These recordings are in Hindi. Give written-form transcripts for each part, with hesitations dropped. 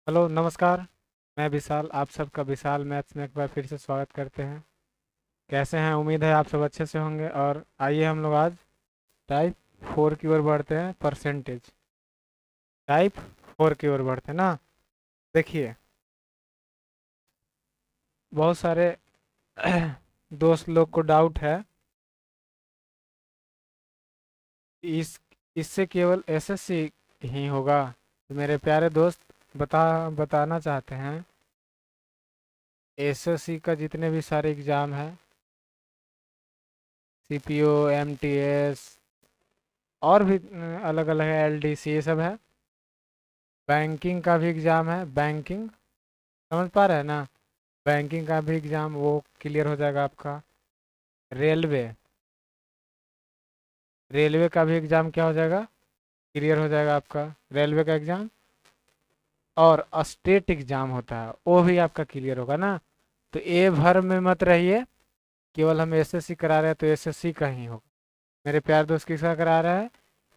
हेलो नमस्कार। मैं विशाल, आप सबका विशाल मैथ्स में एक बार फिर से स्वागत करते हैं। कैसे हैं? उम्मीद है आप सब अच्छे से होंगे। और आइए हम लोग आज टाइप 4 की ओर बढ़ते हैं। परसेंटेज टाइप 4 की ओर बढ़ते हैं ना। देखिए, बहुत सारे दोस्त लोग को डाउट है इस इससे केवल एसएससी ही होगा। तो मेरे प्यारे दोस्त बताना चाहते हैं, एसएससी का जितने भी सारे एग्ज़ाम हैं, सीपीओ, एमटीएस और भी अलग अलग है, एलडीसी, ये सब है। बैंकिंग का भी एग्ज़ाम है, बैंकिंग समझ पा रहे हैं ना। बैंकिंग का भी एग्ज़ाम वो क्लियर हो जाएगा आपका। रेलवे रेलवे का भी एग्ज़ाम क्या हो जाएगा, क्लियर हो जाएगा आपका रेलवे का एग्ज़ाम। और स्टेट एग्ज़ाम होता है वो भी आपका क्लियर होगा ना। तो ए भर में मत रहिए, केवल हम एसएससी करा रहे हैं तो एसएससी का ही होगा। मेरे प्यार दोस्त किसका करा रहा है?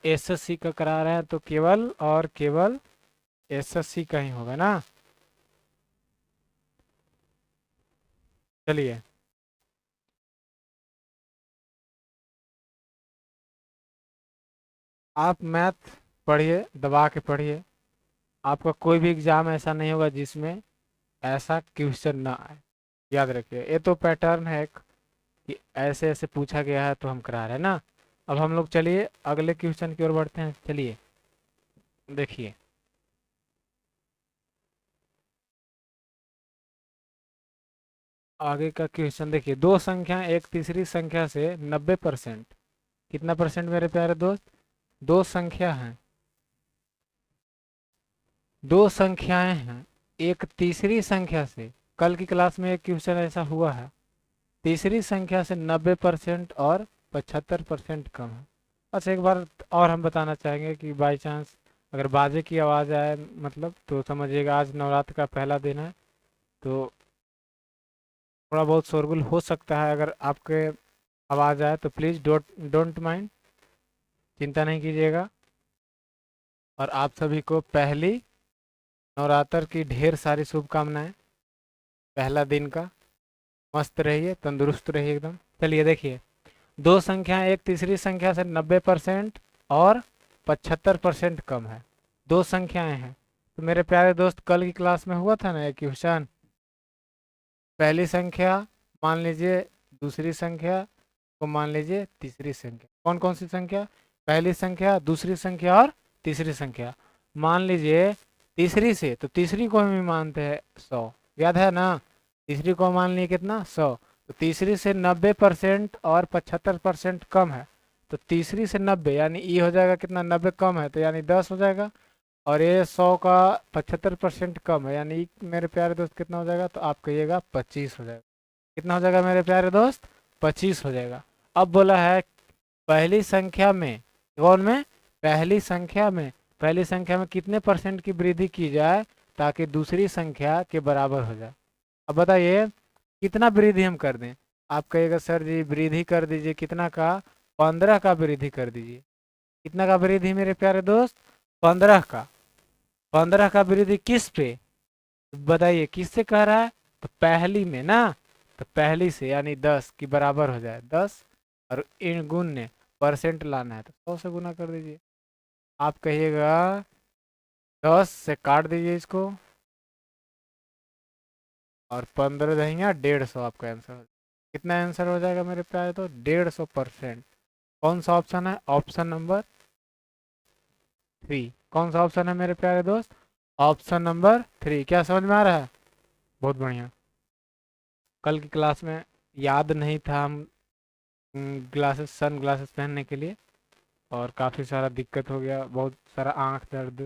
एसएससी का करा रहे हैं, तो केवल और केवल एसएससी का ही होगा ना। चलिए, आप मैथ पढ़िए, दबा के पढ़िए। आपका कोई भी एग्जाम ऐसा नहीं होगा जिसमें ऐसा क्वेश्चन ना आए। याद रखिए, ये तो पैटर्न है एक, कि ऐसे ऐसे पूछा गया है तो हम करा रहे हैं ना। अब हम लोग चलिए अगले क्वेश्चन की ओर बढ़ते हैं। चलिए देखिए, आगे का क्वेश्चन देखिए। दो संख्या एक तीसरी संख्या से 90%, कितना परसेंट मेरे प्यारे दोस्त? दो संख्या हैं, दो संख्याएं हैं, एक तीसरी संख्या से। कल की क्लास में एक क्वेश्चन ऐसा हुआ है, तीसरी संख्या से 90% और 75% कम है। अच्छा, एक बार और हम बताना चाहेंगे कि बाई चांस अगर बाजे की आवाज़ आए, मतलब तो समझिएगा आज नवरात्र का पहला दिन है, तो थोड़ा बहुत शोरगुल हो सकता है। अगर आपके आवाज़ आए तो प्लीज़ डोंट माइंड, चिंता नहीं कीजिएगा। और आप सभी को पहली नवरात्र की ढेर सारी शुभकामनाएं। पहला दिन का मस्त रहिए, तंदुरुस्त रहिए एकदम। चलिए देखिए, दो संख्या एक तीसरी संख्या से 90% और 75% कम है। दो संख्याएं हैं, तो मेरे प्यारे दोस्त कल की क्लास में हुआ था ना एक क्वेश्चन। पहली संख्या मान लीजिए, दूसरी संख्या को मान लीजिए तीसरी संख्या। कौन कौन सी संख्या? पहली संख्या, दूसरी संख्या और तीसरी संख्या। मान लीजिए तीसरी से, तो तीसरी को हम ही मानते हैं 100, याद है ना। तीसरी को मान लिए कितना, 100। तो तीसरी से 90% और 75% कम है, तो तीसरी से 90 यानी ये हो जाएगा कितना, 90 कम है तो यानी 10 हो जाएगा। और ये 100 का 75% कम है, यानी मेरे प्यारे दोस्त कितना हो जाएगा, तो आप कहिएगा 25 हो जाएगा। कितना हो जाएगा मेरे प्यारे दोस्त? 25 हो जाएगा। अब बोला है पहली संख्या में, कौन में? पहली संख्या में कितने परसेंट की वृद्धि की जाए ताकि दूसरी संख्या के बराबर हो जाए। अब बताइए कितना वृद्धि हम कर दें। आप कहिएगा सर जी वृद्धि कर दीजिए, कितना का? 15 का वृद्धि कर दीजिए। कितना का वृद्धि मेरे प्यारे दोस्त? 15 का। 15 का वृद्धि किस पे? बताइए किससे कह रहा है? तो पहली में ना। तो पहली से यानी 10 की बराबर हो जाए, 10। और इन गुण ने परसेंट लाना है तो 100 से गुना कर दीजिए। आप कहिएगा 10 से काट दीजिए इसको, और 15 दहिया 150, आपका आंसर हो। कितना आंसर हो जाएगा मेरे प्यारे? तो 150%। कौन सा ऑप्शन है? Option number 3। कौन सा ऑप्शन है मेरे प्यारे दोस्त? Option number 3। क्या समझ में आ रहा है? बहुत बढ़िया। कल की क्लास में याद नहीं था हम ग्लासेस, सन ग्लासेस पहनने के लिए, और काफ़ी सारा दिक्कत हो गया, बहुत सारा आंख दर्द,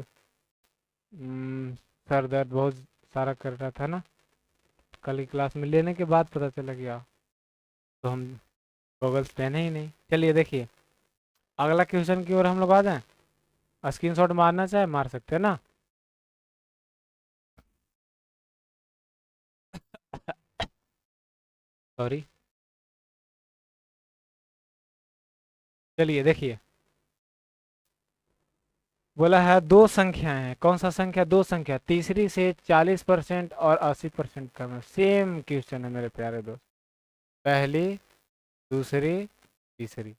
सर दर्द बहुत सारा कर रहा था ना। कल की क्लास में लेने के बाद पता चला गया, तो हम गॉगल्स पहने ही नहीं। चलिए देखिए, अगला क्वेश्चन की ओर हम लोग आ जाएं। स्क्रीनशॉट मारना चाहे मार सकते हैं ना। सॉरी। चलिए देखिए, बोला है दो संख्याएं हैं, कौन सा संख्या, दो संख्या, तीसरी से 40% और 80% कम है। सेम क्वेश्चन है मेरे प्यारे दोस्त, पहली, दूसरी, तीसरी,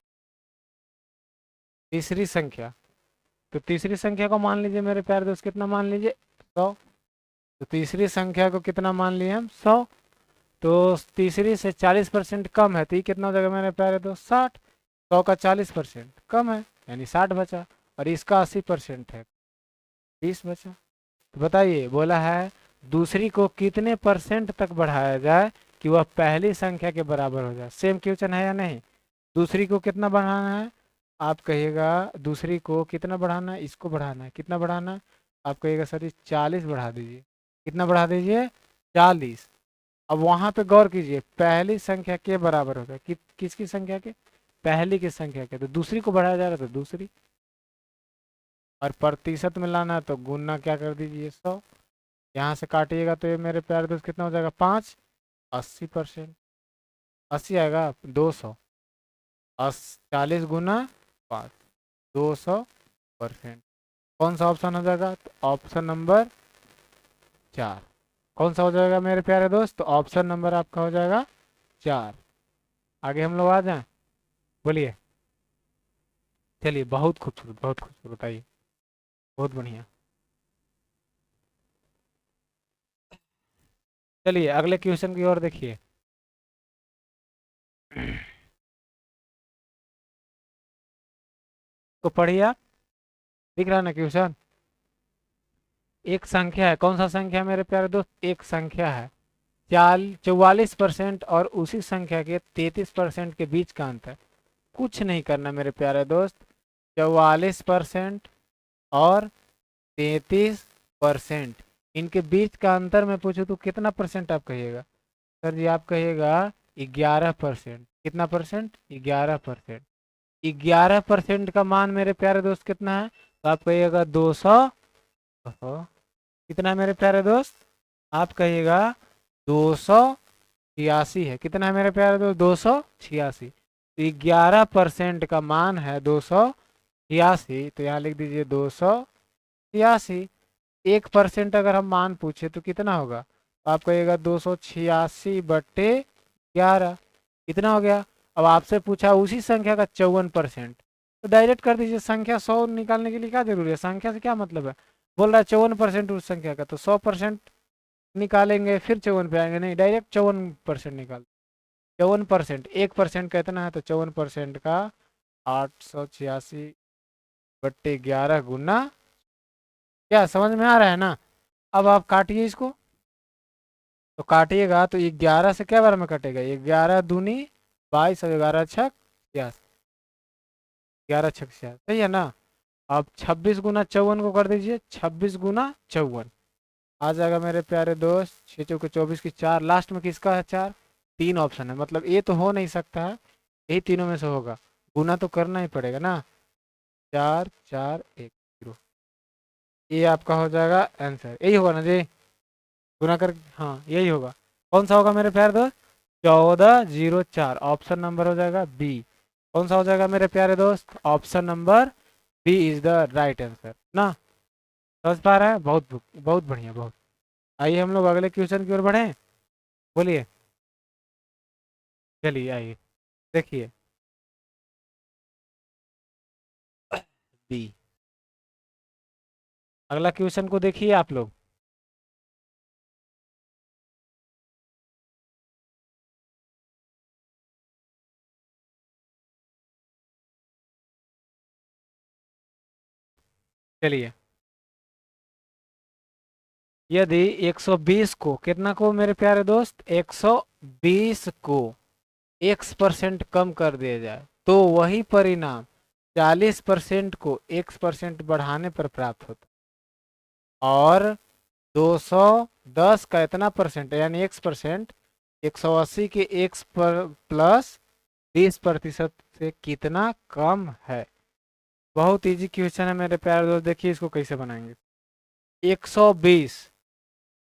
तीसरी संख्या। तो तीसरी संख्या को मान लीजिए मेरे प्यारे दोस्त, कितना मान लीजिए, 100। तो तीसरी संख्या को कितना मान लिए हम, 100। तो तीसरी से 40% कम है, तो ये कितना हो जाएगा मेरे प्यारे दोस्त, 60। 100 का 40% कम है, यानी 60 बचा, और इसका 80% है, 20 बचा। तो बताइए, बोला है दूसरी को कितने परसेंट तक बढ़ाया जाए कि वह पहली संख्या के बराबर हो जाए। सेम क्वेश्चन है या नहीं। दूसरी को कितना बढ़ाना है, आप कहिएगा दूसरी को कितना बढ़ाना है, इसको बढ़ाना है, कितना बढ़ाना है, आप कहिएगा सर जी 40 बढ़ा दीजिए। कितना बढ़ा दीजिए, 40। अब वहां पे गौर कीजिए, पहली संख्या के बराबर होगा किसकी संख्या के, पहली की संख्या के, तो दूसरी को बढ़ाया जा रहा था दूसरी, और प्रतिशत में लाना है तो गुना क्या कर दीजिए, 100। यहाँ से काटिएगा तो ये मेरे प्यारे दोस्त कितना हो जाएगा, 5, 80%, 80 आएगा, 200, 40 गुना 5, 200%। कौन सा ऑप्शन हो जाएगा, तो ऑप्शन नंबर 4। कौन सा हो जाएगा मेरे प्यारे दोस्त, तो ऑप्शन नंबर आपका हो जाएगा 4। आगे हम लोग आ जाएं, बोलिए। चलिए, बहुत खूबसूरत, बहुत खूबसूरत, बताइए, बहुत बढ़िया। चलिए अगले क्वेश्चन की ओर देखिए। तो पढ़िए आप, दिख रहा है ना क्वेश्चन। एक संख्या है, कौन सा संख्या है मेरे प्यारे दोस्त, एक संख्या है, 44% और उसी संख्या के 33% के बीच का अंतर। कुछ नहीं करना मेरे प्यारे दोस्त, 44% और 33%, इनके बीच का अंतर मैं पूछूं तो कितना परसेंट आप कहिएगा, सर जी आप कहिएगा 11%। कितना परसेंट, 11%। 11% का मान मेरे प्यारे दोस्त कितना है, तो आप कहिएगा 200। कितना है मेरे प्यारे दोस्त, आप कहिएगा 286 है। कितना है मेरे प्यारे दोस्त, 286। तो 11% का मान है 286, तो यहाँ लिख दीजिए 286। 1% अगर हम मान पूछे तो कितना होगा, तो आप कहिएगा 286/11। कितना हो गया। अब आपसे पूछा उसी संख्या का 54%, तो डायरेक्ट कर दीजिए। संख्या 100 निकालने के लिए क्या जरूरी है, संख्या से क्या मतलब है। बोल रहा है 54% उस संख्या का, तो 100% निकालेंगे फिर 54 पे आएंगे, नहीं डायरेक्ट 54% निकाल। 54%, 1% का इतना है, तो 54% का 886/11 गुना, क्या समझ में आ रहा है ना। अब आप काटिए इसको, तो काटिएगा तो 11 से क्या बार में कटेगा, 11 दूनी 22 और 11 छक 66, 11 छक 66, सही है ना। अब 26 गुना 54 को कर दीजिए, 26 गुना 54 आ जाएगा मेरे प्यारे दोस्त, 6 चौके 24 की 4, लास्ट में किसका है 4, 3 ऑप्शन है, मतलब ये तो हो नहीं सकता है, यही तीनों में से होगा, गुना तो करना ही पड़ेगा ना। 4 4 1 0, ये आपका हो जाएगा आंसर, यही होगा ना जी, गुना कर, हाँ यही होगा। कौन सा होगा मेरे प्यारे दोस्त, 1404, ऑप्शन नंबर हो जाएगा बी। कौन सा हो जाएगा मेरे प्यारे दोस्त, option number B is the right answer ना। समझ पा रहा है, बहुत बहुत बढ़िया, बहुत। आइए हम लोग अगले क्वेश्चन की ओर बढ़े, बोलिए। चलिए आइए देखिए, बी, अगला क्वेश्चन को देखिए आप लोग। चलिए, यदि 120 को, कितना को मेरे प्यारे दोस्त, 120 को x% कम कर दिया जाए तो वही परिणाम 40% को x% बढ़ाने पर प्राप्त होता है। और 210 का इतना परसेंट यानी x%, 180 के x पर प्लस 20% से कितना कम है। बहुत इजी क्वेश्चन है मेरे प्यारे दोस्त, देखिए इसको कैसे बनाएंगे। 120,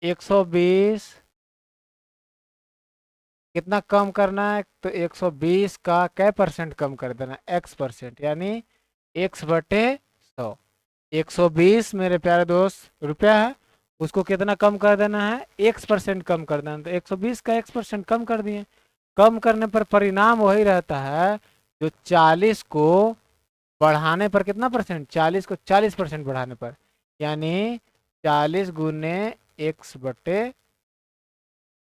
120 कितना कम करना है, तो 120 का कै परसेंट कम कर देना, x%, यानी x/100। 120 मेरे प्यारे दोस्त रुपया है, उसको कितना कम कर देना है, x% कम कर देना। तो 120 का x% कम कर दिए। कम करने पर परिणाम वही रहता है जो 40 को बढ़ाने पर कितना परसेंट, 40 को 40% बढ़ाने पर, यानी 40 गुने x बटे।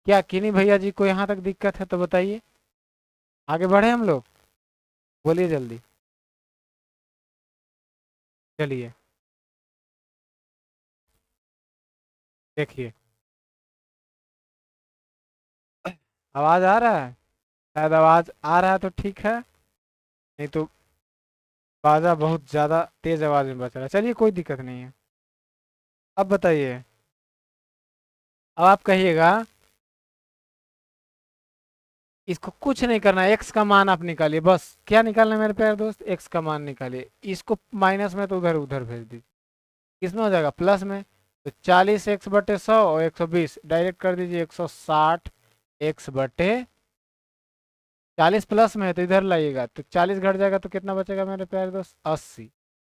क्या किन्हीं भैया जी को यहाँ तक दिक्कत है तो बताइए, आगे बढ़े हम लोग, बोलिए जल्दी। चलिए देखिए, आवाज आ रहा है, शायद आवाज आ रहा है तो ठीक है, नहीं तो बाजा बहुत ज्यादा तेज आवाज में बज रहा है। चलिए कोई दिक्कत नहीं है। अब बताइए, अब आप कहिएगा, इसको कुछ नहीं करना, एक्स का मान आप निकालिए, बस क्या निकालना है मेरे प्यारे दोस्त, एक्स का मान निकालिए। इसको माइनस में तो उधर उधर भेज दीजिए, किसमें हो जाएगा, प्लस में। तो 40x/100 और 120 डायरेक्ट कर दीजिए, 160x/, 40 प्लस में है तो इधर लाइएगा, तो 40 घट जाएगा तो कितना बचेगा मेरे प्यारे दोस्त, 80।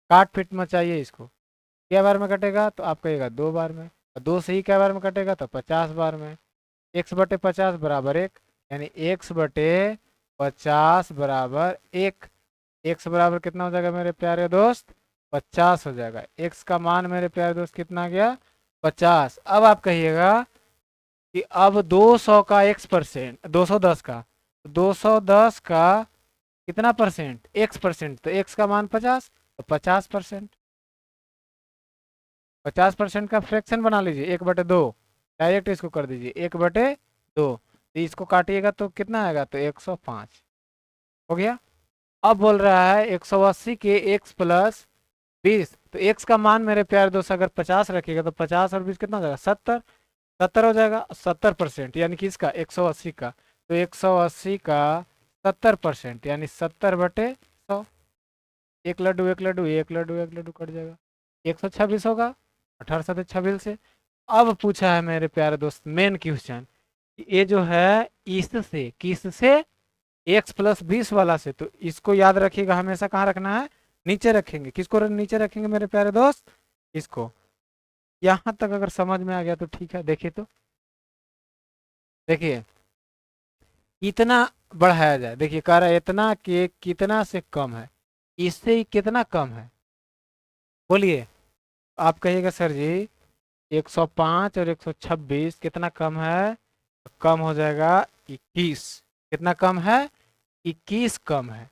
काट पीट में चाहिए इसको, क्या बार में कटेगा तो आप कहिएगा 2 बार में, और 2 से ही क्या बार में कटेगा तो 50 बार में। x/50 बराबर 1, यानी x/50 बराबर 1। x बराबर कितना हो जाएगा मेरे प्यारे दोस्त, 50 हो जाएगा। x का मान मेरे प्यारे दोस्त कितना आ गया, 50। अब आप कहिएगा कि अब 200 का x%, 210 का, 210 का कितना परसेंट, x%, तो x का मान 50, तो 50%। 50% का फ्रैक्शन बना लीजिए, 1/2, डायरेक्ट इसको कर दीजिए 1/2। तो इसको काटिएगा तो कितना आएगा, तो 105 हो गया। अब बोल रहा है 180 के x प्लस 20, तो x का मान मेरे प्यारे दोस्त अगर 50 रखिएगा तो 50 और 20 कितना हो जाएगा, 70। 70 हो जाएगा, 70% यानी कि इसका 180 का, तो 180 का 70% यानी 70/100। एक लड्डू एक लड्डू एक लड्डू एक लड्डू कट जाएगा, 126 होगा, 18 से। अब पूछा है मेरे प्यारे दोस्त मेन क्वेश्चन, ये जो है इससे किससे, x+20 वाला से, तो इसको याद रखिएगा, हमेशा कहाँ रखना है, नीचे रखेंगे। किसको नीचे रखेंगे मेरे प्यारे दोस्त, इसको। यहाँ तक अगर समझ में आ गया तो ठीक है। देखिए तो, देखिए इतना बढ़ाया जाए, देखिए कह रहा है इतना के कितना से कम है, इससे ही कितना कम है, बोलिए। आप कहिएगा सर जी 105 और 126 कितना कम है, कम हो जाएगा 21। कितना कम है, 21 कम है।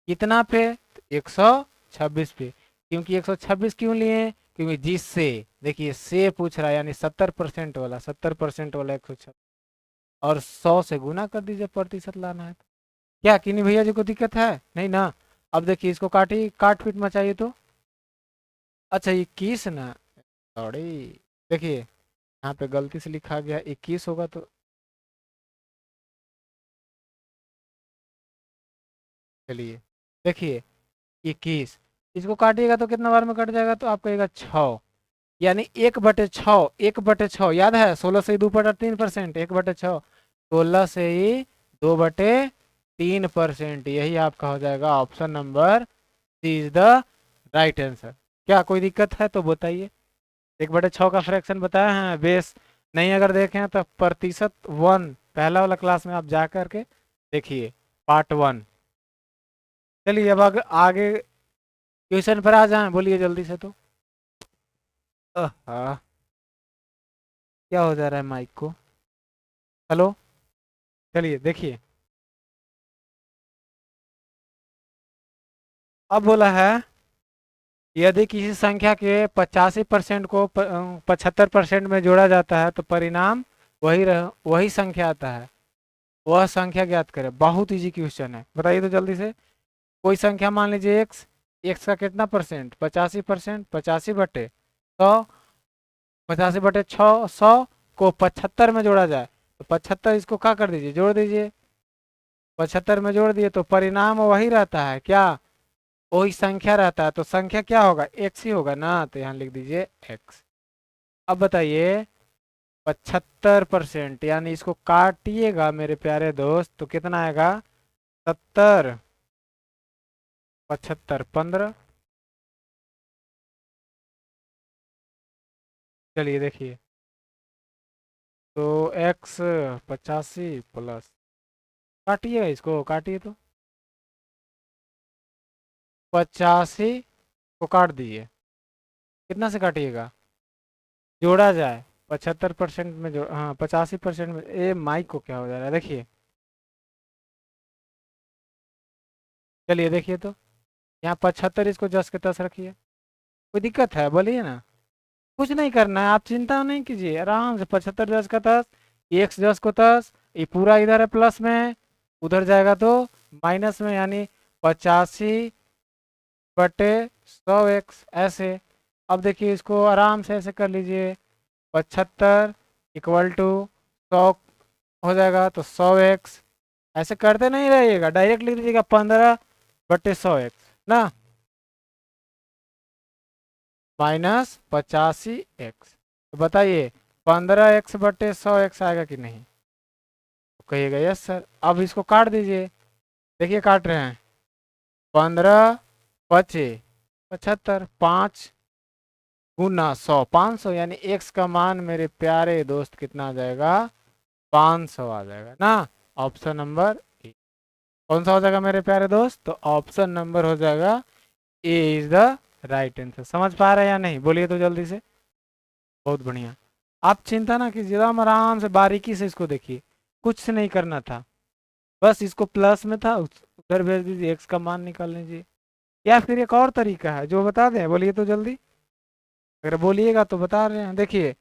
कितना पे, 126 पे। क्योंकि 126 क्यों लिए, क्योंकि जिससे, देखिए से पूछ रहा है, यानी 70% वाला, 70% वाला 126, और 100 से गुना कर दीजिए, प्रतिशत लाना है। क्या किन्हीं भैया जी को दिक्कत है, नहीं ना। अब देखिए इसको काटी, काट पीट मचाइए तो, अच्छा 21 ना, सॉरी, देखिए यहाँ पे गलती से लिखा गया 21 होगा तो, चलिए देखिए 21, इसको काटिएगा तो कितना बार में कट जाएगा, तो आप कहिएगा 6, यानी 1/6। 1/6 याद है, 16 से ही 2/3%, 1/6, 16 से ही 2/3%, यही आपका हो जाएगा option number C is the right answer. क्या कोई दिक्कत है तो बताइए। 1/6 का फ्रैक्शन बताया है बेस, नहीं अगर देखें तो प्रतिशत 1 पहला वाला क्लास में आप जा करके देखिए, पार्ट 1। चलिए अब आगे क्वेश्चन पर आ जाएं, बोलिए जल्दी से तो। हाँ, क्या हो जा रहा है माइक को, हेलो। चलिए देखिए, अब बोला है यदि किसी संख्या के 85% को 75% में जोड़ा जाता है तो परिणाम वही संख्या आता है, वह संख्या ज्ञात करें। बहुत इजी क्वेश्चन है, बताइए तो जल्दी से। कोई संख्या मान लीजिए एक्स, एक्स का कितना परसेंट, 85%, 85/100, 85/600, 100 को 75 में जोड़ा जाए तो 75, इसको क्या कर दीजिए, जोड़ दीजिए। 75 में जोड़ दिए तो परिणाम वही रहता है, क्या, वही संख्या रहता है, तो संख्या क्या होगा, एक्स ही होगा ना, तो यहाँ लिख दीजिए एक्स। अब बताइए 75%, यानी इसको काटिएगा मेरे प्यारे दोस्त तो कितना आएगा, 70, 75, 15, चलिए देखिए, तो x 85 प्लस, काटिएगा इसको, काटिए तो 85 को काट दिए, कितना से काटिएगा, जोड़ा जाए 75% में, जो हाँ 85% में, ए माइक को क्या हो जा रहा है देखिए। चलिए देखिए तो, यहाँ 75 इसको जस के तस रखिए, कोई दिक्कत है बोलिए ना। कुछ नहीं करना है, आप चिंता नहीं कीजिए, आराम से 75 जस का तस, एक्स जस को तस, ये पूरा इधर है प्लस में, उधर जाएगा तो माइनस में, यानी 85/100x ऐसे। अब देखिए इसको आराम से ऐसे कर लीजिए, 75 इक्वल टू 100 हो जाएगा, तो 100x, ऐसे करते नहीं रहिएगा, डायरेक्ट लिख दीजिएगा 15/100x ना, माइनस 85x। तो बताइए 15x/100x आएगा कि नहीं, तो कहिएगा यस सर। अब इसको काट दीजिए, देखिए काट रहे हैं, 15 पचे 75, 5 गुना 100, 500, यानी x का मान मेरे प्यारे दोस्त कितना आ जाएगा, 500 आ जाएगा ना। ऑप्शन नंबर ए कौन सा हो जाएगा मेरे प्यारे दोस्त, तो ऑप्शन नंबर हो जाएगा ए इज द राइट आंसर। समझ पा रहे हैं या नहीं, बोलिए तो जल्दी से। बहुत बढ़िया, आप चिंता ना कीजिए, एकदम आराम से बारीकी से इसको देखिए, कुछ से नहीं करना था, बस इसको प्लस में था उधर भेज दीजिए, एक्स का मान निकाल लीजिए। या फिर एक और तरीका है जो बता दें, बोलिए तो जल्दी, अगर बोलिएगा तो बता रहे हैं। देखिए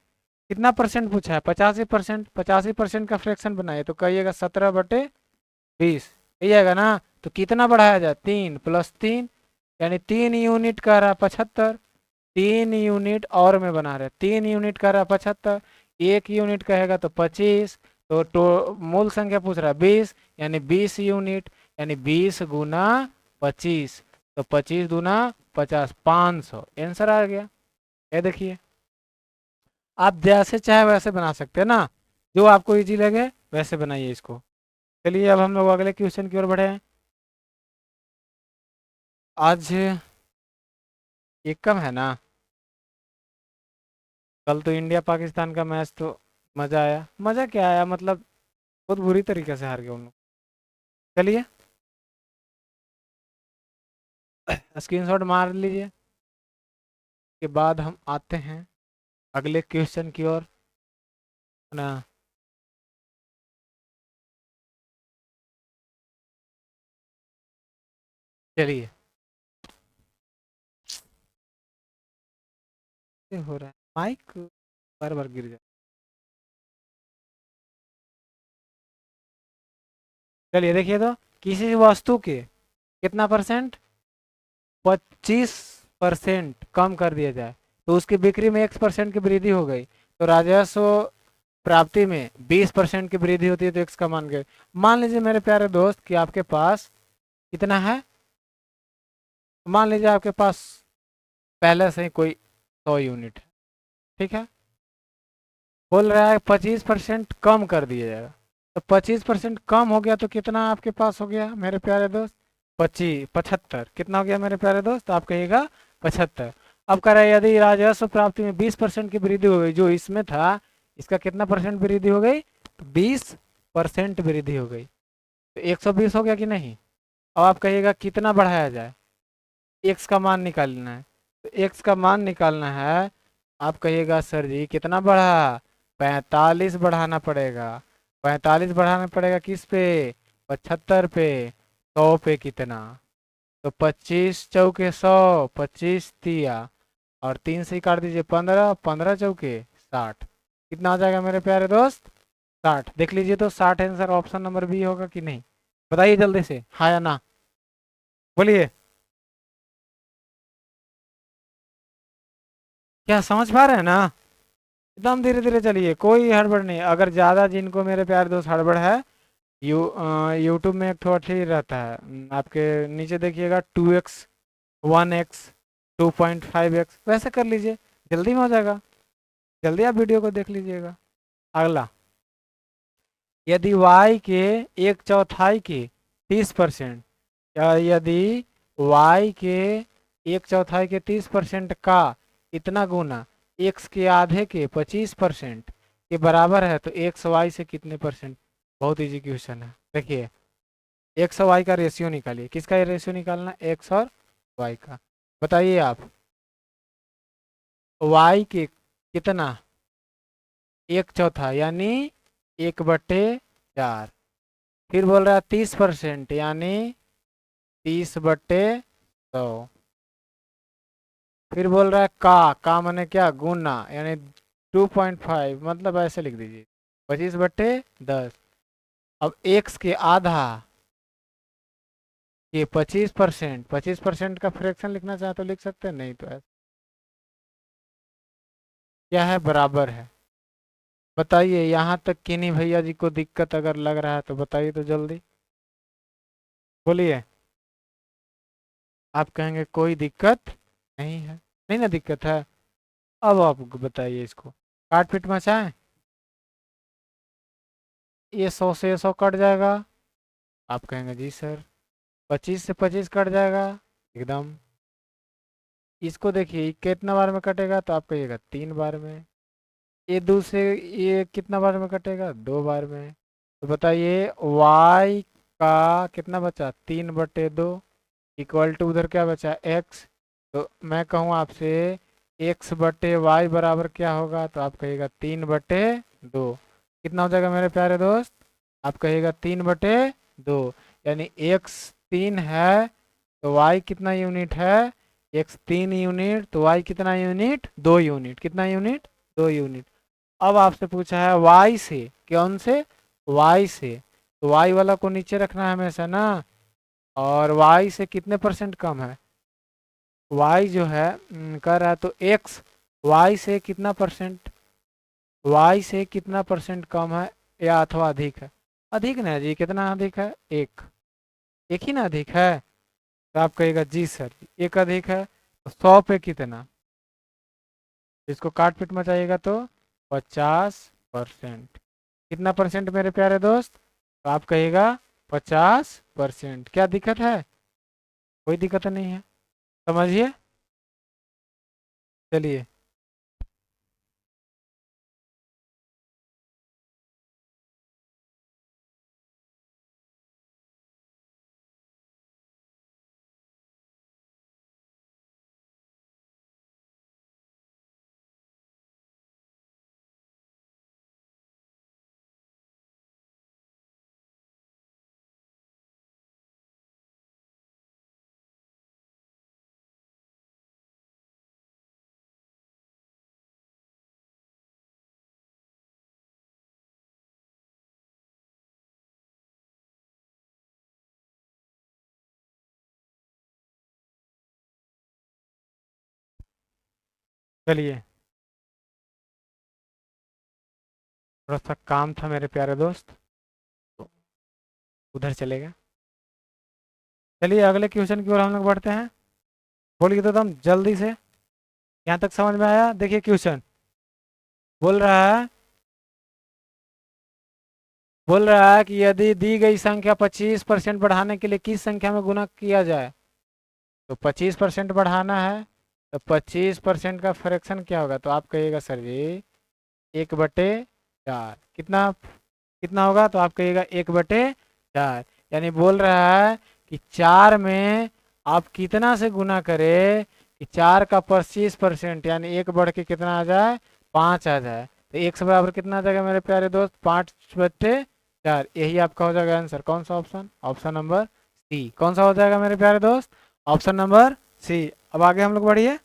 कितना परसेंट पूछा है, 85%, 85% का फ्रैक्शन बनाइए, तो कहिएगा 17/20, यही आएगा ना। तो कितना बढ़ाया जाए, 3 + 3, यानी 3 यूनिट का रहा 75, 3 यूनिट और में बना रहे, 3 यूनिट का रहा 75, 1 यूनिट कहेगा तो 25, तो मूल संख्या पूछ रहा है 20, यानी 20 यूनिट, यानी 20 गुना 25, तो 25 दूना 50, 500 आंसर आ गया। ये देखिए, आप जैसे चाहे वैसे बना सकते हैं ना, जो आपको इजी लगे वैसे बनाइए इसको। चलिए अब हम लोग अगले क्वेश्चन की ओर बढ़े हैं। आज एक कम है ना, कल तो इंडिया पाकिस्तान का मैच तो मजा आया, मजा क्या आया मतलब, बहुत बुरी तरीके से हार गए उन लोग। चलिए स्क्रीनशॉट मार लीजिए, के बाद हम आते हैं अगले क्वेश्चन की ओर ना। चलिए, ये हो रहा है माइक बार बार गिर जाए। चलिए देखिए तो, किसी वस्तु के कितना परसेंट, 25% कम कर दिया जाए तो उसकी बिक्री में X% की वृद्धि हो गई, तो राजस्व प्राप्ति में 20% की वृद्धि होती है, तो X का मान गए। मान लीजिए मेरे प्यारे दोस्त कि आपके पास कितना है, मान लीजिए आपके पास पहले से ही कोई 100 यूनिट है, ठीक है, बोल रहा है 25% कम कर दिया जाएगा, तो 25% कम हो गया तो कितना आपके पास हो गया मेरे प्यारे दोस्त, 75, कितना हो गया मेरे प्यारे दोस्त, आप कहिएगा 75। अब कह रहा है यदि राजस्व प्राप्ति में 20% की वृद्धि हो गई, जो इसमें था इसका कितना परसेंट वृद्धि हो गई, तो 20% वृद्धि हो गई, तो 120 हो गया कि नहीं। अब आप कहिएगा कितना बढ़ाया जाए, एक्स का मान निकालना है, तो एक्स का मान निकालना है, आप कहिएगा सर जी कितना बढ़ा, 45 बढ़ाना पड़ेगा, 45 बढ़ाना पड़ेगा किस पे, 75 पे, 100 पे कितना, तो 25 चौके 100, 25 तिया, और 3 से ही काट दीजिए 15, 15 चौके 60, कितना आ जाएगा मेरे प्यारे दोस्त, 60। देख लीजिए तो 60 आंसर ऑप्शन नंबर बी होगा कि नहीं, बताइए जल्दी से, हाँ या ना, बोलिए। क्या समझ पा रहे हैं ना, एकदम धीरे धीरे चलिए, कोई हड़बड़ नहीं। अगर ज़्यादा जिनको मेरे प्यारे दोस्त हड़बड़ है, यूट्यूब में एक थोड़ा ठीक रहता है, आपके नीचे देखिएगा 2x 1x 2.5x, वैसे कर लीजिए, जल्दी में हो जाएगा, जल्दी आप वीडियो को देख लीजिएगा। अगला, यदि y के 1/4 की 30%, या यदि y के 1/4 के 30% का इतना गुना एक्स के आधे के 25% के बराबर है तो एक्स वाई से कितने परसेंट। बहुत इजी क्वेश्चन है। देखिए एक्स और वाई का रेशियो निकालिए। किसका रेशियो निकालना, एक्स और वाई का। बताइए आप, वाई के कितना, 1/4 यानी 1/4। फिर बोल रहा है 30% यानी 30/100। फिर बोल रहा है का माने क्या, गुना, यानी 2.5, मतलब ऐसे लिख दीजिए 25/10। अब एक्स के आधा ये 25%, 25% का फ्रैक्शन लिखना चाहे तो लिख सकते हैं, नहीं तो ऐसे क्या है, बराबर है। बताइए यहाँ तक किन्हीं भैया जी को दिक्कत अगर लग रहा है तो बताइए तो जल्दी बोलिए। आप कहेंगे कोई दिक्कत नहीं है, नहीं ना दिक्कत है। अब आप बताइए इसको काट पीट मचाएं। ये 100 से 100 कट जाएगा। आप कहेंगे जी सर। 25 से 25 कट जाएगा एकदम। इसको देखिए ये कितना बार में कटेगा, तो आप कहिएगा 3 बार में। ये दूसरे, ये कितना बार में कटेगा, 2 बार में। तो बताइए y का कितना बचा, 3/2 इक्वल टू उधर क्या बचा, x। तो मैं कहूँ आपसे x/y बराबर क्या होगा, तो आप कहिएगा 3/2। कितना हो जाएगा मेरे प्यारे दोस्त, आप कहिएगा 3/2। यानी x 3 है तो y कितना यूनिट है, x 3 यूनिट, तो y कितना यूनिट, 2 यूनिट। कितना यूनिट, 2 यूनिट। अब आपसे पूछा है y से, कौन से, y से, तो y वाला को नीचे रखना है हमेशा ना। और y से कितने परसेंट कम है, y जो है कर रहा है तो x y से कितना परसेंट, y से कितना परसेंट कम है या अथवा अधिक है। अधिक ना जी, कितना अधिक है, एक। एक ही ना अधिक है। तो आप कहिएगा जी सर एक अधिक है। तो 100 पे कितना, इसको काट पीट मचाइएगा तो 50%। कितना परसेंट मेरे प्यारे दोस्त, तो आप कहिएगा 50%। क्या दिक्कत है, कोई दिक्कत नहीं है, समझिए। चलिए चलिए, थोड़ा सा काम था मेरे प्यारे दोस्त, तो उधर चलेगा। चलिए अगले क्वेश्चन की ओर हम लोग बढ़ते हैं। बोलिए तो एकदम जल्दी से, यहाँ तक समझ में आया। देखिए क्वेश्चन बोल रहा है, बोल रहा है कि यदि दी गई संख्या 25% बढ़ाने के लिए किस संख्या में गुना किया जाए। तो 25% बढ़ाना है तो 25% का फ्रैक्शन क्या होगा, तो आप कहिएगा सर जी 1/4। कितना, कितना होगा, तो आप कहिएगा 1/4। यानी बोल रहा है कि 4 में आप कितना से गुना करें कि 4 का 25% यानी 1 बढ़ के कितना आ जाए, 5 आ जाए। तो 1 से बराबर कितना आ जाएगा मेरे प्यारे दोस्त, 5/4। यही आपका हो जाएगा आंसर। कौन सा ऑप्शन, ऑप्शन नंबर सी। कौन सा हो जाएगा मेरे प्यारे दोस्त, ऑप्शन नंबर सी। अब आगे हम लोग बढ़िए।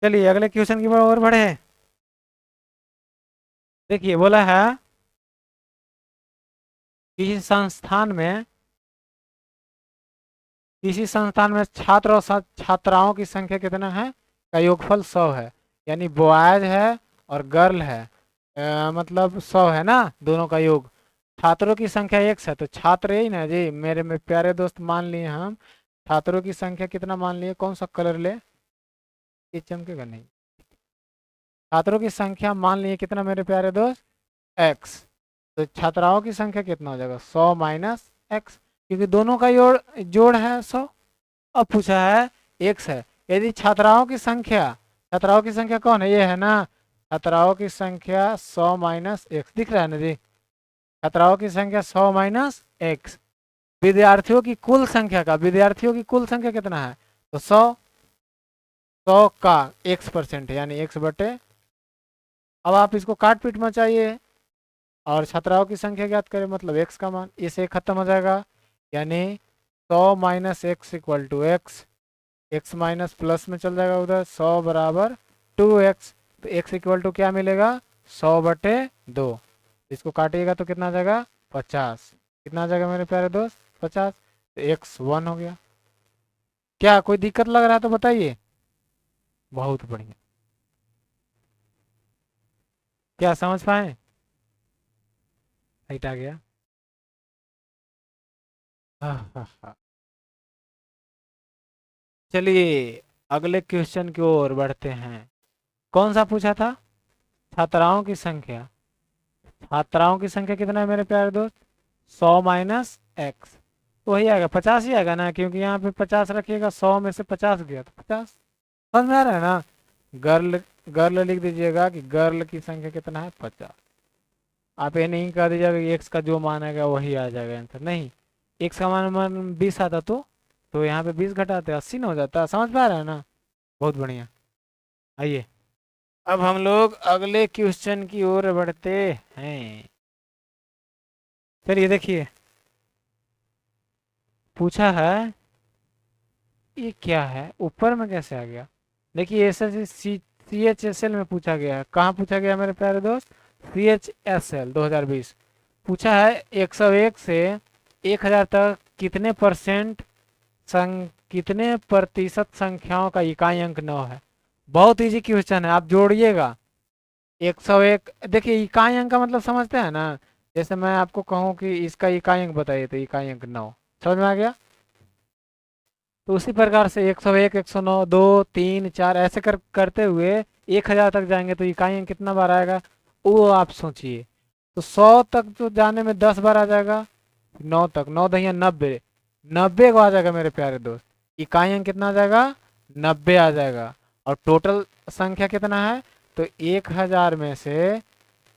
चलिए अगले क्वेश्चन की ओर बढ़े। देखिए बोला है किसी संस्थान में, किसी संस्थान में छात्र और छात्राओं की संख्या कितना है, का योगफल 100 है। यानी बॉयज है और गर्ल है, मतलब 100 है ना दोनों का योग। छात्रों की संख्या 1 है तो छात्र यही ना जी मेरे में प्यारे दोस्त, मान लिए हम छात्रों की संख्या कितना मान लिए, कौन सा कलर ले, ये चमकेगा नहीं। छात्रों की संख्या मान लिए कितना मेरे प्यारे दोस्त, x। तो छात्राओं की संख्या कितना हो जाएगा, 100 माइनस x, क्योंकि दोनों का जोड़ जोड़ है 100। अब पूछा है x है, यदि छात्राओं की संख्या छात्राओं की संख्या कौन है, ये है ना। छात्राओं की संख्या 100 माइनस एक्स दिख रहा है ना जी। छात्राओं की संख्या 100 माइनस एक्स। विद्यार्थियों की कुल संख्या का, विद्यार्थियों की कुल संख्या कितना है, तो 100 का x% है, यानी x बटे। अब आप इसको काट पीट मचाइए और छात्राओं की संख्या ज्ञात करें, मतलब x का मान, इसे खत्म हो जाएगा, यानी 100 minus x equal to x. X minus plus में चल जाएगा उधर, 100 बराबर 2x। तो x इक्वल टू क्या मिलेगा, 100/2। इसको काटिएगा तो कितना आ जाएगा, 50। कितना आ जाएगा मेरे प्यारे दोस्त, 50। तो x 1 हो गया। क्या कोई दिक्कत लग रहा है तो बताइए। बहुत बढ़िया, क्या समझ पाए, राइट आ गया। हाँ हाँ हाँ। चलिए अगले क्वेश्चन की ओर बढ़ते हैं। कौन सा पूछा था, छात्राओं की संख्या। छात्राओं की संख्या कितना है मेरे प्यारे दोस्त, 100 माइनस एक्स। तो वही आएगा 50 ही आएगा ना, क्योंकि यहाँ पे 50 रखिएगा, 100 में से 50 गया तो 50। समझ में आ रहा है ना। गर्ल, गर्ल लिख दीजिएगा कि गर्ल की संख्या कितना है, 50। आप ये नहीं कह दीजिएगा कि एक्स का जो मान आएगा वही आ जाएगा आंसर, नहीं। एक्स का मान 20 आता तो यहाँ पे 20 घटाते 80 ना हो जाता। समझ पा रहा है ना, बहुत बढ़िया। आइए अब हम लोग अगले क्वेश्चन की ओर बढ़ते हैं। चलिए देखिए, पूछा है, ये क्या है, ऊपर में कैसे आ गया। देखिए एस एस CHSL में पूछा गया है। कहाँ पूछा गया मेरे प्यारे दोस्त, CHSL 2020। पूछा है 101 से 1000 तक कितने प्रतिशत संख्याओं का इकाई अंक 9 है। बहुत इजी क्वेश्चन है, आप जोड़िएगा। 101, देखिए इकाई अंक का मतलब समझते हैं ना। जैसे मैं आपको कहूँ कि इसका इकाई अंक बताइए, तो इकाई अंक 9, समझ में आ गया। तो उसी प्रकार से 101, 109, 2, 3, 4 ऐसे करते हुए 1000 तक जाएंगे तो इकाई अंक कितना बार आएगा, वो आप सोचिए। तो 100 तक तो जाने में 10 बार आ जाएगा, 9 तक, 9 दहिया 90, 90 को आ जाएगा मेरे प्यारे दोस्त। इकाई अंक कितना आ जाएगा, 90 आ जाएगा। और टोटल संख्या कितना है, तो 1000 में से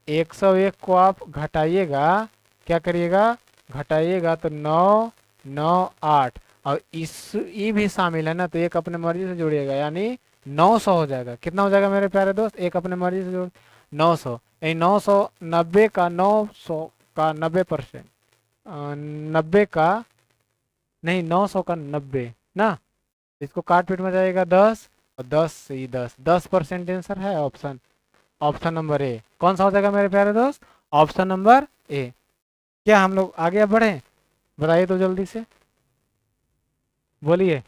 101 को आप घटाइएगा, क्या करिएगा, घटाइएगा तो 9, 9, 8, और इस ये भी शामिल है ना, तो एक अपने मर्जी से जोड़िएगा, यानी 900 हो जाएगा। कितना हो जाएगा मेरे प्यारे दोस्त, एक अपने मर्जी से जोड़, 900। यानी 990 का 900 का 90%, 90 का नहीं, 900 का 90 ना। इसको काट पीट में जाएगा 10, और 10 से ही 10% आंसर है ऑप्शन, ऑप्शन नंबर ए। कौन सा हो जाएगा मेरे प्यारे दोस्त, ऑप्शन नंबर ए। क्या हम लोग आगे बढ़े, बताइए तो जल्दी से, बोलिए।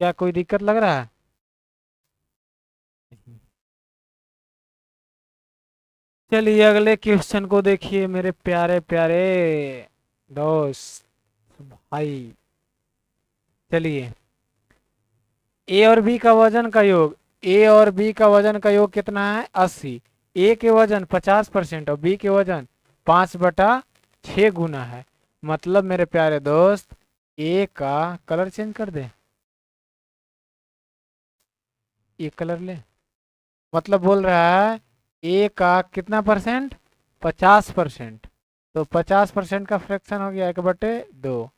क्या कोई दिक्कत लग रहा है। चलिए अगले क्वेश्चन को देखिए मेरे प्यारे प्यारे दोस्त भाई। चलिए, ए और बी का वजन का योग, ए और बी का वजन का योग कितना है, 80। ए के वजन 50% और बी के वजन 5/6 गुना है। मतलब मेरे प्यारे दोस्त, ए का कलर चेंज कर दे, ये कलर ले। मतलब बोल रहा है ए का कितना परसेंट, 50%। तो 50% का फ्रैक्शन हो गया 1/2।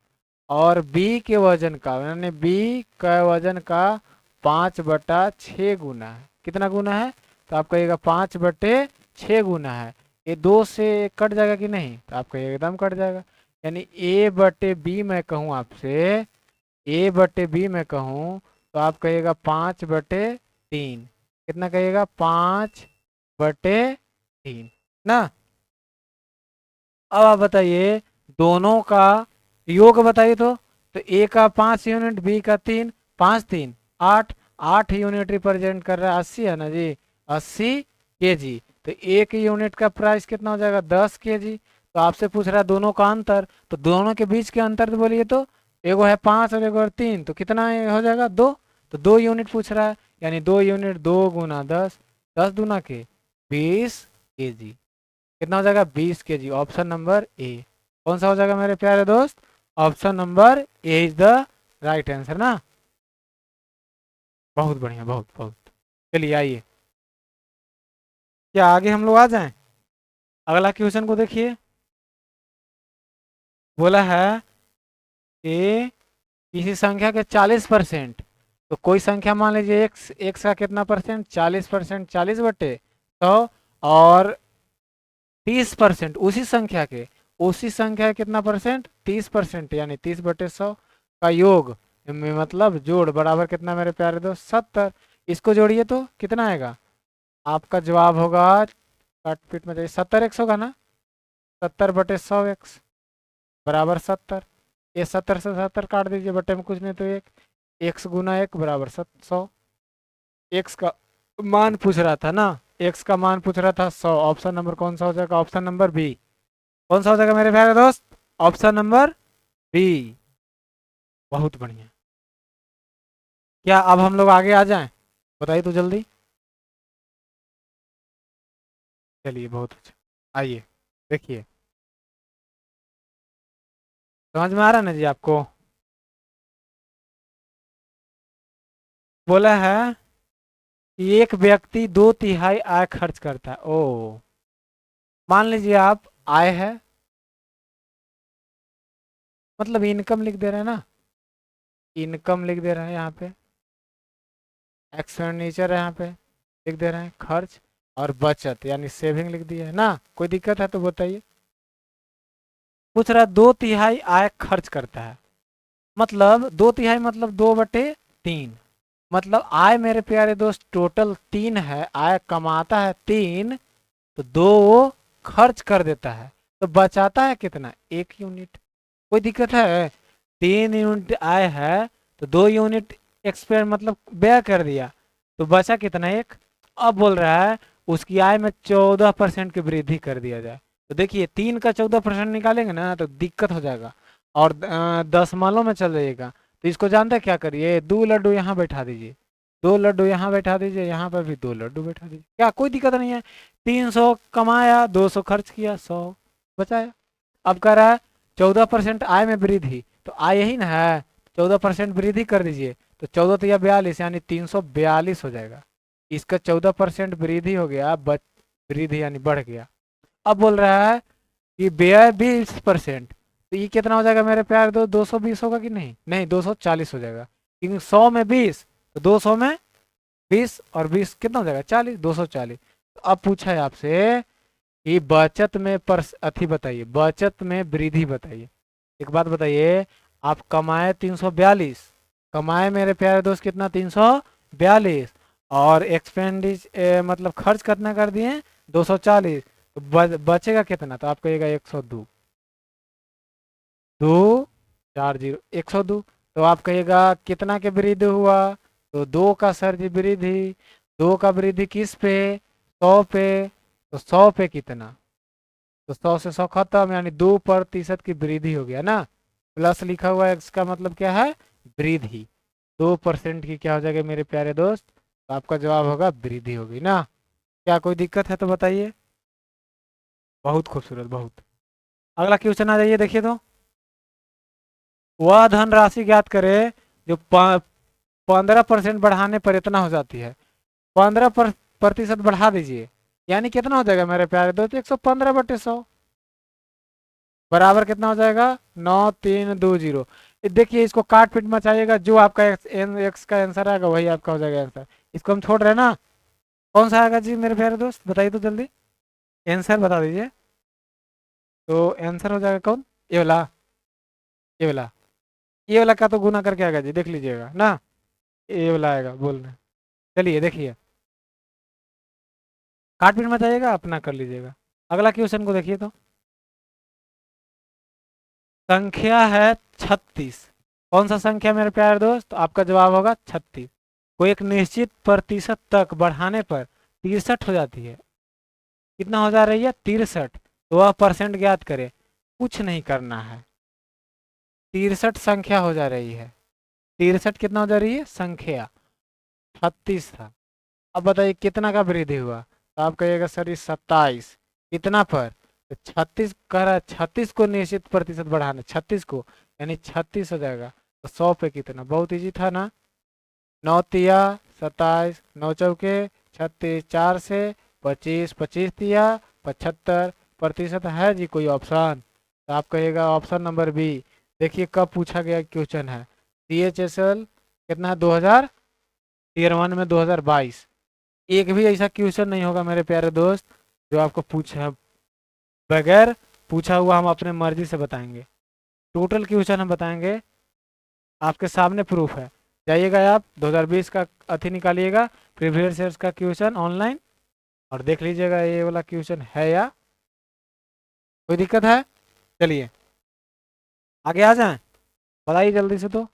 और बी के वजन का, यानी बी का वजन का 5/6 गुना है। कितना गुना है, तो आप कहिएगा 5/6 गुना है। ये 2 से कट जाएगा कि नहीं, तो आप कहिएगा एकदम कट जाएगा। यानी A/B मैं कहूँ आपसे, A/B मैं कहूँ तो आप कहिएगा 5/3। कितना कहिएगा, 5/3 ना। अब आप बताइए दोनों का योग बताइए तो ए का 5 यूनिट, बी का 3, 5 3 8, 8 यूनिट रिप्रेजेंट कर रहा है, 80 है ना जी, 80 kg। तो एक यूनिट का प्राइस कितना हो जाएगा, 10 kg। तो आपसे पूछ रहा है दोनों का अंतर, तो दोनों के बीच के अंतर तो बोलिए तो, एगो है 5 और एगो है 3, तो कितना हो जाएगा, 2। तो 2 यूनिट पूछ रहा है, यानी 2 यूनिट, 2 × 10, 10 × 2 = 20 kg। कितना हो जाएगा, 20 kg। Option number A. कौन सा हो जाएगा मेरे प्यारे दोस्त, option number A is the right answer ना। बहुत बढ़िया, बहुत बहुत। चलिए आइए, क्या आगे हम लोग आ जाएं? अगला क्वेश्चन को देखिए। बोला है कि किसी संख्या के 40%, तो कोई संख्या मान लीजिए एक्स, एक्स का कितना परसेंट, 40%, 40/100, और 30% उसी संख्या के कितना परसेंट, 30%, यानी 30/100 का योग मतलब जोड़ बराबर कितना मेरे प्यारे दोस्त, 70। इसको जोड़िए तो कितना आएगा, आपका जवाब होगा, काट पीट में जाइए, 70x होगा ना, 70/100x बराबर 70। ये 70 से 70 काट दीजिए, बटे में कुछ नहीं तो एक, एक्स गुना एक बराबर 100। एक्स का मान पूछ रहा था ना, एक्स का मान पूछ रहा था 100। ऑप्शन नंबर कौन सा हो जाएगा, ऑप्शन नंबर बी। कौन सा हो जाएगा मेरे प्यारे दोस्त, ऑप्शन नंबर बी। बहुत बढ़िया। क्या अब हम लोग आगे आ जाएं, बताइए तो जल्दी। चलिए बहुत अच्छा, आइए देखिए, समझ में आ रहा है ना जी आपको? बोला है कि एक व्यक्ति 2/3 आय खर्च करता है। ओ, मान लीजिए आप आय है, मतलब इनकम लिख दे रहे हैं ना, इनकम लिख दे रहे हैं यहाँ पे, एक्सपेंडिचर यहाँ पे लिख दे रहे हैं, खर्च, और बचत यानी सेविंग लिख दिया है ना। कोई दिक्कत है तो बताइए। पूछ रहा है 2/3 आय खर्च करता है, मतलब 2/3 मतलब 2/3, मतलब आय मेरे प्यारे दोस्त टोटल 3 है, आय कमाता है 3, तो 2 खर्च कर देता है, तो बचाता है कितना, 1 यूनिट। कोई दिक्कत है, 3 यूनिट आय है, तो 2 यूनिट एक्सपेंड मतलब व्यय कर दिया, तो बचा कितना, 1। अब बोल रहा है उसकी आय में 14% की वृद्धि कर दिया जाए, तो देखिए 3 का 14% निकालेंगे ना तो दिक्कत हो जाएगा, और दशमलव में चल जाइएगा। तो इसको जानते हैं क्या करिए, 2 लड्डू यहाँ बैठा दीजिए, 2 लड्डू यहाँ बैठा दीजिए, यहाँ पर भी 2 लड्डू बैठा दीजिए, क्या कोई दिक्कत नहीं है। 300 कमाया, 200 खर्च किया, 100 बचाया। अब कह रहा है 14% आय में वृद्धि, तो आय यही ना है, 14% वृद्धि कर दीजिए, तो 14 तो या 42 यानी 342 हो जाएगा। इसका 14% वृद्धि हो गया, वृद्धि यानी बढ़ गया। अब बोल रहा है कि व्यय 20%, तो ये कितना हो जाएगा मेरे प्यार, 220 होगा कि नहीं, नहीं 240 हो जाएगा, क्योंकि 100 में 20, तो 200 में 20 और 20 कितना हो जाएगा, 40, 240। तो अब पूछा है आपसे कि बचत में अथी बताइए, बचत में वृद्धि बताइए। एक बात बताइए, आप कमाए 342, कमाए मेरे प्यारे दोस्त कितना, 342, और मतलब खर्च कितना कर दिए, 240, तो बचेगा कितना, तो आप कहिएगा 102, 240, 102। तो आप कहिएगा कितना के वृद्धि हुआ, तो 2 का सर जी वृद्धि, 2 का वृद्धि किस पे, 100 पे, तो 100 पे कितना, तो 100 से 100 खत्म, यानी 2% की वृद्धि हो गया ना। प्लस लिखा हुआ है, इसका मतलब क्या है, वृद्धि। 2% की क्या हो जाएगा मेरे प्यारे दोस्त, तो आपका जवाब होगा वृद्धि होगी ना। क्या कोई दिक्कत है तो बताइए। बहुत खूबसूरत, बहुत। अगला क्वेश्चन आ जाइए, देखिए तो। वह धनराशि ज्ञात करे जो 15% बढ़ाने पर इतना हो जाती है। 15% बढ़ा दीजिए, यानी कितना हो जाएगा मेरे प्यारे दोस्त, 115/100 बराबर कितना हो जाएगा, 9320। देखिए इसको काट पीट मचाइएगा, जो आपका एक्स का आंसर आएगा वही आपका हो जाएगा आंसर। इसको हम छोड़ रहे हैं ना, कौन सा आएगा जी मेरे प्यारे दोस्त, बताइए तो जल्दी, आंसर बता दीजिए। तो आंसर हो जाएगा कौन, ये वाला, ये वाला, ये वाला का तो गुना करके आएगा जी, देख लीजिएगा ना, ये वाला आएगा बोल रहे। चलिए देखिए, काट पीट मचाइएगा, अपना कर लीजिएगा। अगला क्वेश्चन को देखिए तो। संख्या है 36, कौन सा संख्या मेरे प्यारे दोस्त, आपका जवाब होगा 36, को एक निश्चित प्रतिशत तक बढ़ाने पर 63 हो जाती है। कितना हो जा रही है, 63, तो वह परसेंट ज्ञात करे। कुछ नहीं करना है, 63 संख्या हो जा रही है, 63 कितना हो जा रही है संख्या, 36 था। अब बताइए कितना का वृद्धि हुआ, तो आप कहिएगा सर ये 27, कितना पर, तो 36 कह रहा है, 36 को निश्चित प्रतिशत बढ़ाना, 36 को, यानी 36 हो जाएगा, तो 100 पे कितना, बहुत इजी था ना, 9 तिया 27, 9 चौके 36, 4 से 25, 25 दिया 75% है जी कोई ऑप्शन? तो आप कहिएगा ऑप्शन नंबर बी। देखिए कब पूछा गया क्वेश्चन है, CHSL कितना है 2000, ईयर 1 में 2022। एक भी ऐसा क्वेश्चन नहीं होगा मेरे प्यारे दोस्त जो आपको पूछा बगैर पूछा हुआ हम अपने मर्जी से बताएंगे। टोटल क्वेश्चन हम बताएंगे, आपके सामने प्रूफ है। जाइएगा आप 2020 का अथी निकालिएगा, प्रीवियस ईयर्स का क्वेश्चन ऑनलाइन, और देख लीजिएगा ये वाला क्वेश्चन है या कोई दिक्कत है। चलिए आगे आ जाएं, बताइए जल्दी से तो।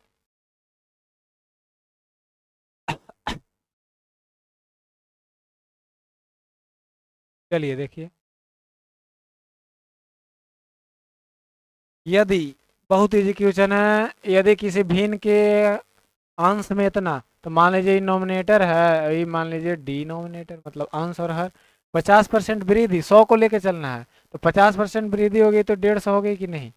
चलिए देखिए, यदि बहुत इजी क्वेश्चन है, यदि किसी भिन्न के अंश में इतना, तो मान लीजिए नोमिनेटर है, ये मान लीजिए डिनोमिनेटर मतलब अंश और हर, 50% वृद्धि 100 को लेके चलना है, तो 50% वृद्धि हो गई तो 150 हो गई कि नहीं।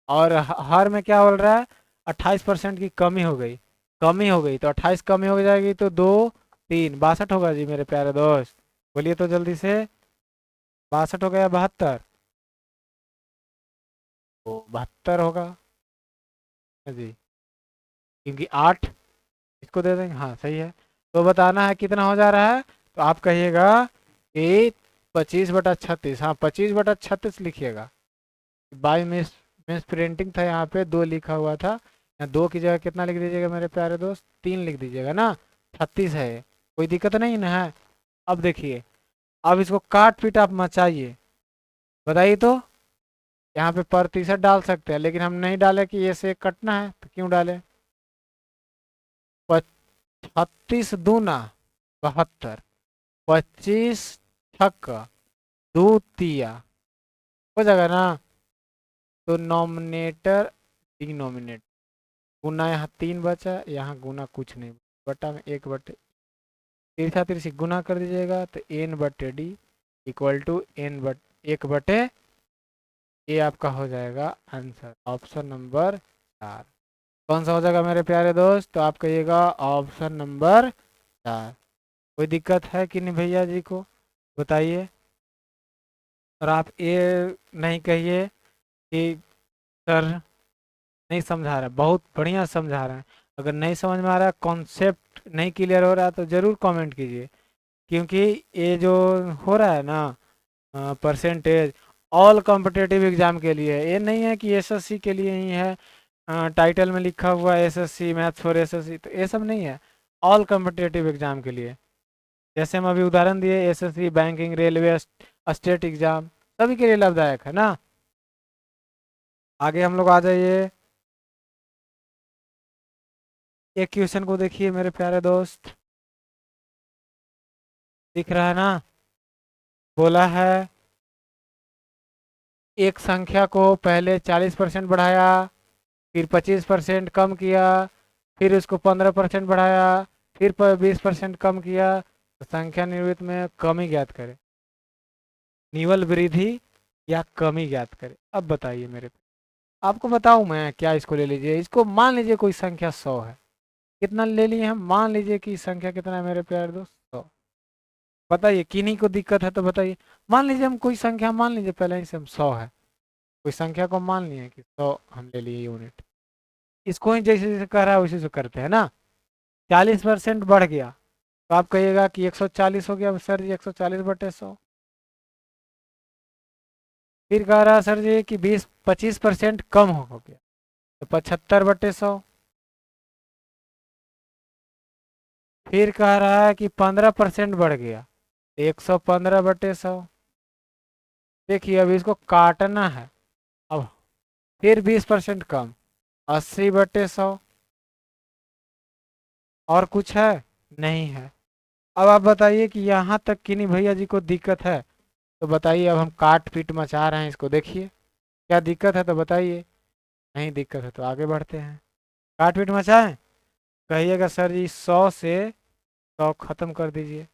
और हर में क्या बोल रहा है, 28% की कमी हो गई, कमी हो गई तो 28 कमी हो जाएगी तो 2 3 62 होगा जी मेरे प्यारे दोस्त। बोलिए तो जल्दी से, 62 हो गया 72, तो 72 होगा जी, क्योंकि 8 इसको दे देंगे, हाँ सही है। तो बताना है कितना हो जा रहा है, तो आप कहिएगा कि 25/36, हाँ 25/36 लिखिएगा। बाई मिस प्रिंटिंग था, यहाँ पे 2 लिखा हुआ था, यहाँ 2 की जगह कितना लिख दीजिएगा मेरे प्यारे दोस्त, 3 लिख दीजिएगा ना, 36 है ये। कोई दिक्कत नहीं ना है। अब देखिए, अब इसको काट पीट आप मचाइए, बताइए तो। यहाँ पे प्रतिशत डाल सकते हैं, लेकिन हम नहीं डाले कि ये से कटना है, तो क्यों डाले। 36 दूना 72, 25 छक्का 2 तिया, हो जाएगा ना। तो नॉमिनेटर डिनोमिनेटर, गुना यहाँ 3 बचा, यहाँ गुना कुछ नहीं, बटा में 1/, तिरछा तिरछी गुना कर दीजिएगा तो n/d इक्वल टू 1/, ये आपका हो जाएगा आंसर, ऑप्शन नंबर 4। कौन सा हो जाएगा मेरे प्यारे दोस्त, तो आप कहिएगा ऑप्शन नंबर 4। कोई दिक्कत है कि नहीं भैया जी को, बताइए। और आप ये नहीं कहिए कि सर नहीं समझा रहा, बहुत बढ़िया समझा रहे हैं। अगर नहीं समझ में आ रहा है, कॉन्सेप्ट नहीं क्लियर हो रहा है, तो ज़रूर कमेंट कीजिए, क्योंकि ये जो हो रहा है ना परसेंटेज, ऑल कॉम्पिटिटिव एग्जाम के लिए है, ये नहीं है कि एसएससी के लिए ही है। टाइटल में लिखा हुआ है एसएससी मैथ्स फॉर एसएससी, तो ये सब नहीं है, ऑल कॉम्पिटिटिव एग्जाम के लिए। जैसे हम अभी उदाहरण दिए, SSC, banking, railway, state exam, सभी के लिए लाभदायक है ना। आगे हम लोग आ जाइए, एक क्वेश्चन को देखिए मेरे प्यारे दोस्त, दिख रहा है ना। बोला है एक संख्या को पहले 40% बढ़ाया, फिर 25% कम किया, फिर उसको 15% बढ़ाया, फिर 20% कम किया, तो संख्या निर्वृत्त में कमी ज्ञात करें, निवल वृद्धि या कमी ज्ञात करें। अब बताइए मेरे, आपको बताऊं मैं क्या, इसको ले लीजिए, इसको मान लीजिए कोई संख्या 100 है, कितना ले लिए हम, मान लीजिए कि संख्या कितना है मेरे प्यारे दोस्त, 100। बताइए किन्हीं को दिक्कत है तो बताइए। मान लीजिए हम कोई संख्या मान लीजिए, पहले ही से हम 100 है, कोई संख्या को मान लिए कि 100 हम ले लिए यूनिट, इसको ही जैसे जैसे कह रहा है उसी से करते हैं ना। 40% बढ़ गया, तो आप कहिएगा कि 140 हो गया सर जी, 140/100। फिर कह रहा है सर जी कि 25% कम हो गया, तो 75/100। फिर कह रहा है कि 15% बढ़ गया, 115/100। देखिए अब इसको काटना है, अब फिर 20% कम, 80/100। और कुछ है, नहीं है। अब आप बताइए कि यहाँ तक कि नहीं भैया जी को दिक्कत है, तो बताइए। अब हम काट पीट मचा रहे हैं इसको, देखिए क्या दिक्कत है तो बताइए, नहीं दिक्कत है तो आगे बढ़ते हैं। काट पीट मचाएं, कहिएगा सर जी 100 से 100 खत्म कर दीजिए।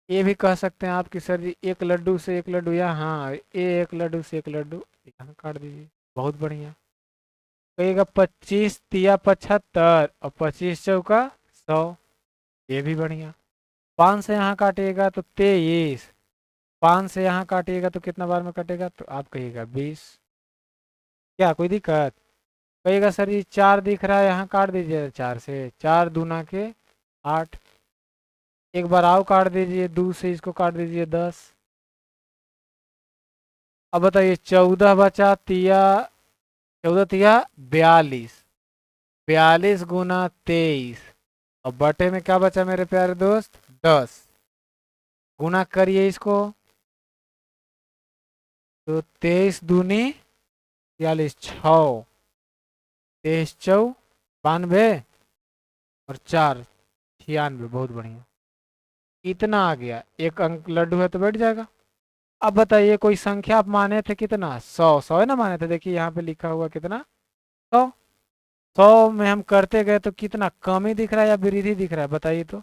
ये भी कह सकते हैं आप कि सर जी एक लड्डू से एक लड्डू, या हाँ, एक लड्डू से एक लड्डू यहाँ काट दीजिए, बहुत बढ़िया। कहिएगा 25 तिया 75 और 25 चौका 100, ये भी बढ़िया। 5 से यहाँ काटिएगा तो 23, 5 से यहाँ काटिएगा तो कितना बार में कटेगा, तो आप कहिएगा 20। क्या कोई दिक्कत? कहिएगा सर ये 4 दिख रहा है, यहाँ काट दीजिए 4 से, 4 दूना के 8। एक बार आओ काट दीजिए, 2 से इसको काट दीजिए 10। अब बताइए 14 बचा तिया, 14 तिया 42, 42 गुना 23, और बटे में क्या बचा मेरे प्यारे दोस्त, 10। गुना करिए इसको, तो 23 दूनी 42, 6, 23 चौ 92 और 4 96, बहुत बढ़िया। इतना आ गया, एक अंक लड्डू है तो बैठ जाएगा। अब बताइए कोई संख्या आप माने थे कितना, 100, 100 है ना माने थे, देखिए यहाँ पे लिखा हुआ कितना, 100। 100 में हम करते गए तो कितना कमी दिख रहा है या वृद्धि दिख रहा है, बताइए तो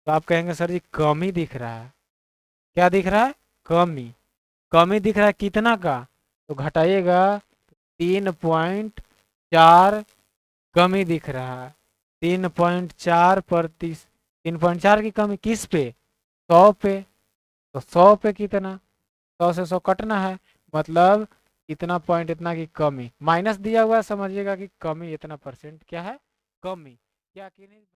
आप कहेंगे सर जी कमी दिख रहा है। क्या दिख रहा है, कमी। कमी दिख रहा है कितना का, तो घटाइएगा 3.4 कमी दिख रहा है, 3.4 पर 30, 3.4 की कमी किस पे, 100 पे। तो 100 पे कितना, 100 से 100 कटना है, मतलब इतना पॉइंट इतना की कमी, माइनस दिया हुआ है, समझिएगा कि कमी इतना परसेंट क्या है, कमी। क्या कि नहीं।